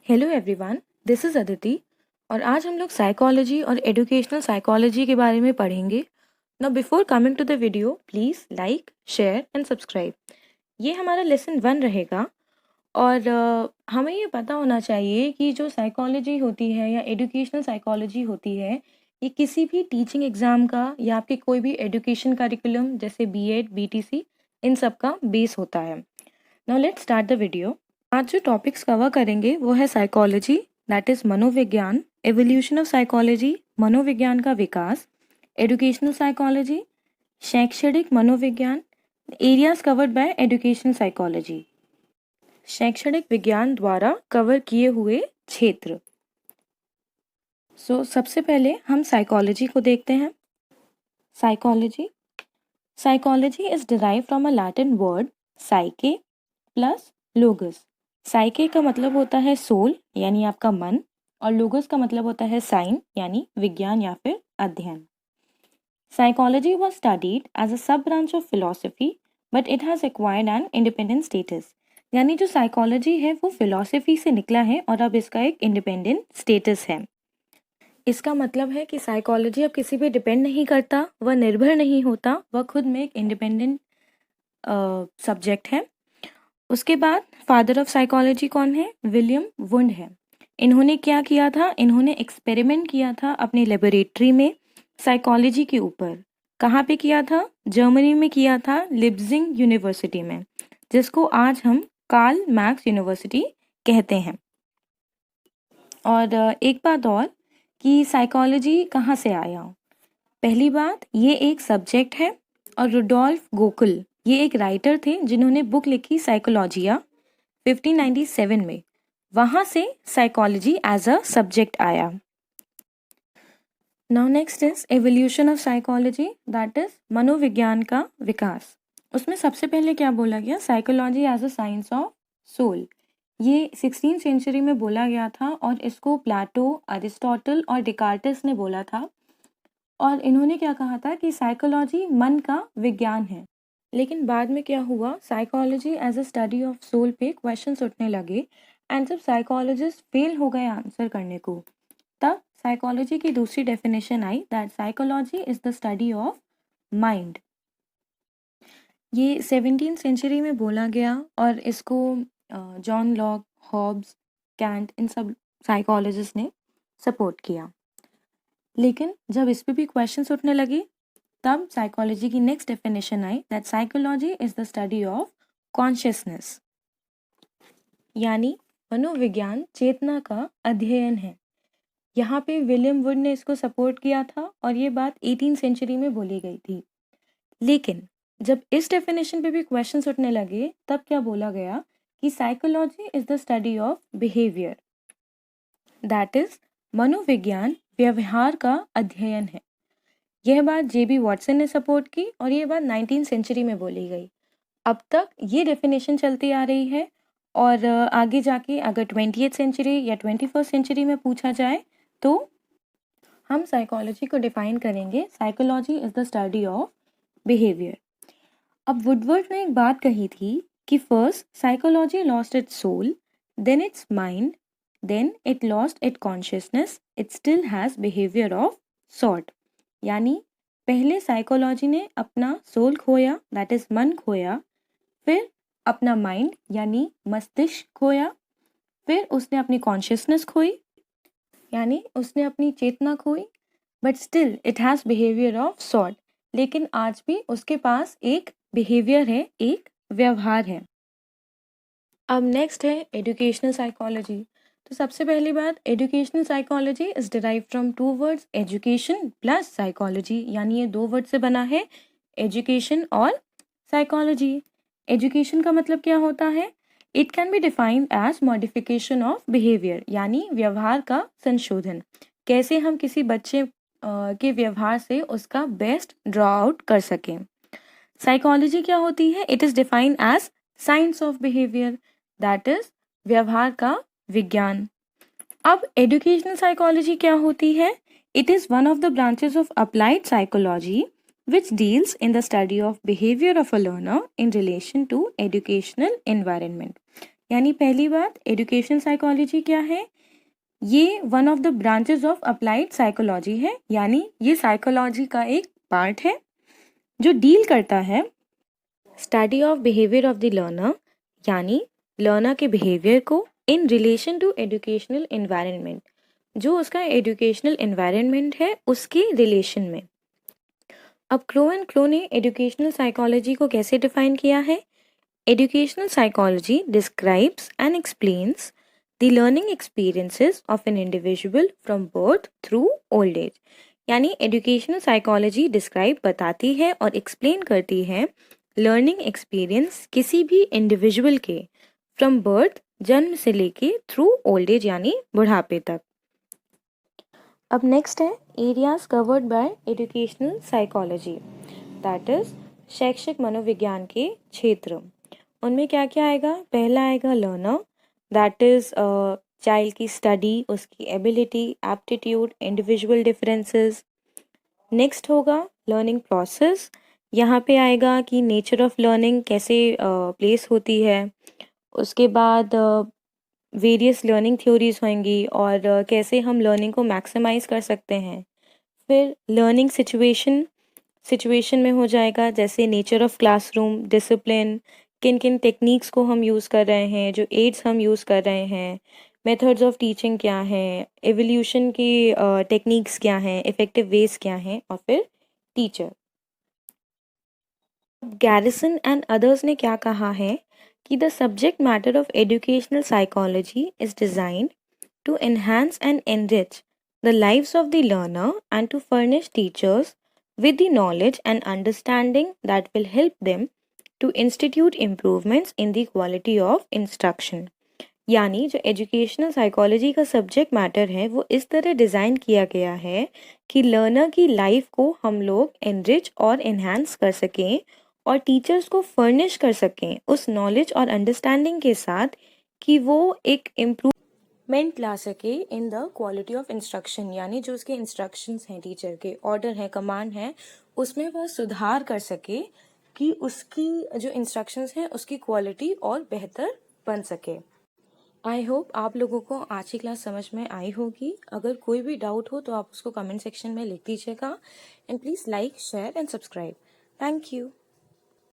Hello everyone, this is Aditi और आज हम लोग साइकोलॉजी और एजुकेशनल साइकोलॉजी के बारे में पढ़ेंगे। Now before coming to the video please like, share and subscribe. ये हमारा लेसन 1 रहेगा और हमें ये पता होना चाहिए कि जो साइकोलॉजी होती है या एजुकेशनल साइकोलॉजी होती है, ये किसी भी टीचिंग एग्ज़ाम का या आपके कोई भी एजुकेशन करिकुलम जैसे बीएड, बीटीसी इन सब का बेस होता है। Now let's start the video. आज जो टॉपिक्स कवर करेंगे वो है साइकोलॉजी, दैट इज मनोविज्ञान, एवोल्यूशन ऑफ साइकोलॉजी, मनोविज्ञान का विकास, एजुकेशनल साइकोलॉजी, शैक्षणिक मनोविज्ञान, areas covered by educational psychology, शैक्षणिक विज्ञान द्वारा कवर किए हुए क्षेत्र। सबसे पहले हम साइकोलॉजी को देखते हैं। Psychology psychology is derive from a Latin word साइके plus लोगस। साइके का मतलब होता है सोल यानी आपका मन, और लोगस का मतलब होता है साइन यानी विज्ञान या फिर अध्ययन। Psychology was studied as a sub branch of philosophy but it has acquired an independent status. यानी जो साइकोलॉजी है वो फिलोसफी से निकला है और अब इसका एक इंडिपेंडेंट स्टेटस है। इसका मतलब है कि साइकोलॉजी अब किसी पे डिपेंड नहीं करता, वह निर्भर नहीं होता, वह खुद में एक इंडिपेंडेंट सब्जेक्ट है। उसके बाद फादर ऑफ साइकोलॉजी कौन है? विलियम वुंड है। इन्होंने क्या किया था? इन्होंने एक्सपेरिमेंट किया था अपनी लेबोरेटरी में साइकोलॉजी के ऊपर। कहाँ पे किया था? जर्मनी में किया था, लिप्जिंग यूनिवर्सिटी में, जिसको आज हम कार्ल मैक्स यूनिवर्सिटी कहते हैं। और एक बात और कि साइकोलॉजी कहाँ से आया। पहली बात, ये एक सब्जेक्ट है और रुडोल्फ गोकुल ये एक राइटर थे जिन्होंने बुक लिखी साइकोलॉजिया 1597 में। वहाँ से साइकोलॉजी एज अ सब्जेक्ट आया। Now next is evolution of psychology, that is मनोविज्ञान का विकास। उसमें सबसे पहले क्या बोला गया? Psychology as a science of soul. ये 16th सेंचुरी में बोला गया था और इसको प्लेटो, अरिस्टोटल और डिकार्टिस ने बोला था। और इन्होंने क्या कहा था कि साइकोलॉजी मन का विज्ञान है। लेकिन बाद में क्या हुआ? Psychology as a study of soul पे क्वेश्चंस उठने लगे एंड जब साइकोलॉजिस्ट फेल हो गए आंसर करने को, तब साइकोलॉजी की दूसरी definition I, that psychology is the study of mind. ये 17th सेंचुरी में बोला गया और इसको जॉन लॉक, हॉब्स, कैंट इन सब साइकोलॉजिस्ट ने सपोर्ट किया। लेकिन जब इस पे भी क्वेश्चंस उठने लगे तब साइकोलॉजी की next definition I, that psychology is the study of consciousness, यानी मनोविज्ञान चेतना का अध्ययन है। यहाँ पे विलियम वुड ने इसको सपोर्ट किया था और ये बात 18th सेंचुरी में बोली गई थी। लेकिन जब इस डेफिनेशन पे भी क्वेश्चंस उठने लगे तब क्या बोला गया कि psychology is the study of behaviour, that is मनोविज्ञान व्यवहार का अध्ययन है। यह बात जेबी वॉटसन ने सपोर्ट की और ये बात 19th सेंचुरी में बोली गई। अब तक ये डेफिनेशन चलती आ रही है और आगे जाके अगर 20th सेंचुरी या 21st सेंचुरी में पूछा जाए तो हम साइकोलॉजी को डिफाइन करेंगे, psychology is the study of behaviour. अब वुडवर्ड ने एक बात कही थी कि first psychology lost its soul, then its mind, then it lost it consciousness, it still has behaviour of sort. यानी पहले साइकोलॉजी ने अपना सोल खोया, दैट इज मन खोया, फिर अपना माइंड यानी मस्तिष्क खोया, फिर उसने अपनी कॉन्शियसनेस खोई यानी उसने अपनी चेतना खोई, but still it has behaviour of sort. लेकिन आज भी उसके पास एक बिहेवियर है, एक व्यवहार है। अब नेक्स्ट है एजुकेशनल साइकोलॉजी। तो सबसे पहली बात, educational psychology is derive from 2 words, education plus psychology, यानी ये 2 वर्ड से बना है, एजुकेशन और साइकोलॉजी। एजुकेशन का मतलब क्या होता है? It can be defined as modification of behaviour, यानी व्यवहार का संशोधन। कैसे हम किसी बच्चे के व्यवहार से उसका बेस्ट ड्रॉ आउट कर सकें। साइकोलॉजी क्या होती है? It is defined as science of behaviour, that is व्यवहार का विज्ञान। अब एजुकेशनल साइकोलॉजी क्या होती है? It is one of the branches of applied psychology which deals in the study of behavior of a learner in relation to educational environment। यानी पहली बात, एजुकेशनल साइकोलॉजी क्या है? ये one of the branches of applied psychology है, यानी ये psychology का एक पार्ट है जो डील करता है study of behaviour of the learner, यानी लर्नर के बिहेवियर को in relation to educational environment, जो उसका एजुकेशनल एनवायरनमेंट है उसके रिलेशन में। अब क्रो एंड क्लो ने एजुकेशनल साइकोलॉजी को कैसे डिफाइन किया है? Educational psychology describes and explains the learning experiences of an individual from birth through old age, यानी एजुकेशनल साइकोलॉजी डिस्क्राइब बताती है और एक्सप्लेन करती है लर्निंग एक्सपीरियंस किसी भी इंडिविजुअल के फ्रॉम बर्थ, जन्म से लेके, थ्रू ओल्ड एज यानी बुढ़ापे तक। अब नेक्स्ट है areas covered by educational psychology, that is शैक्षिक मनोविज्ञान के क्षेत्र। उनमें क्या क्या आएगा? पहला आएगा लर्नर, दैट इज चाइल्ड की स्टडी, उसकी ability, aptitude, individual differences. Next होगा लर्निंग प्रोसेस, यहाँ पे आएगा कि नेचर ऑफ लर्निंग कैसे प्लेस होती है। उसके बाद वेरियस लर्निंग थ्योरीज होंगी और कैसे हम लर्निंग को मैक्सिमाइज कर सकते हैं। फिर लर्निंग सिचुएशन में हो जाएगा, जैसे नेचर ऑफ क्लासरूम, डिसिप्लिन, किन किन टेक्निक्स को हम यूज़ कर रहे हैं, जो एड्स हम यूज़ कर रहे हैं, मेथड्स ऑफ टीचिंग क्या हैं, एवोल्यूशन की टेक्निक्स क्या हैं, इफ़ेक्टिव वेज क्या हैं, और फिर टीचर। गैरिसन एंड अदर्स ने क्या कहा है कि the subject matter of educational psychology is designed to enhance and enrich the lives of the learner and to furnish teachers with the knowledge and understanding that will help them to institute improvements in the quality of instruction। यानी जो educational psychology का subject matter है वो इस तरह design किया गया है कि लर्नर की लाइफ को हम लोग एनरिच और एनहांस कर सकें और टीचर्स को फर्निश कर सकें उस नॉलेज और अंडरस्टैंडिंग के साथ कि वो एक इम्प्रूवमेंट ला सके in the quality of instruction, यानी जो उसके इंस्ट्रक्शंस हैं, टीचर के ऑर्डर हैं, कमांड हैं, उसमें वह सुधार कर सके कि उसकी जो इंस्ट्रक्शंस हैं उसकी क्वालिटी और बेहतर बन सके। आई होप आप लोगों को आज की क्लास समझ में आई होगी। अगर कोई भी डाउट हो तो आप उसको कमेंट सेक्शन में लिख दीजिएगा and please like, share and subscribe. Thank you.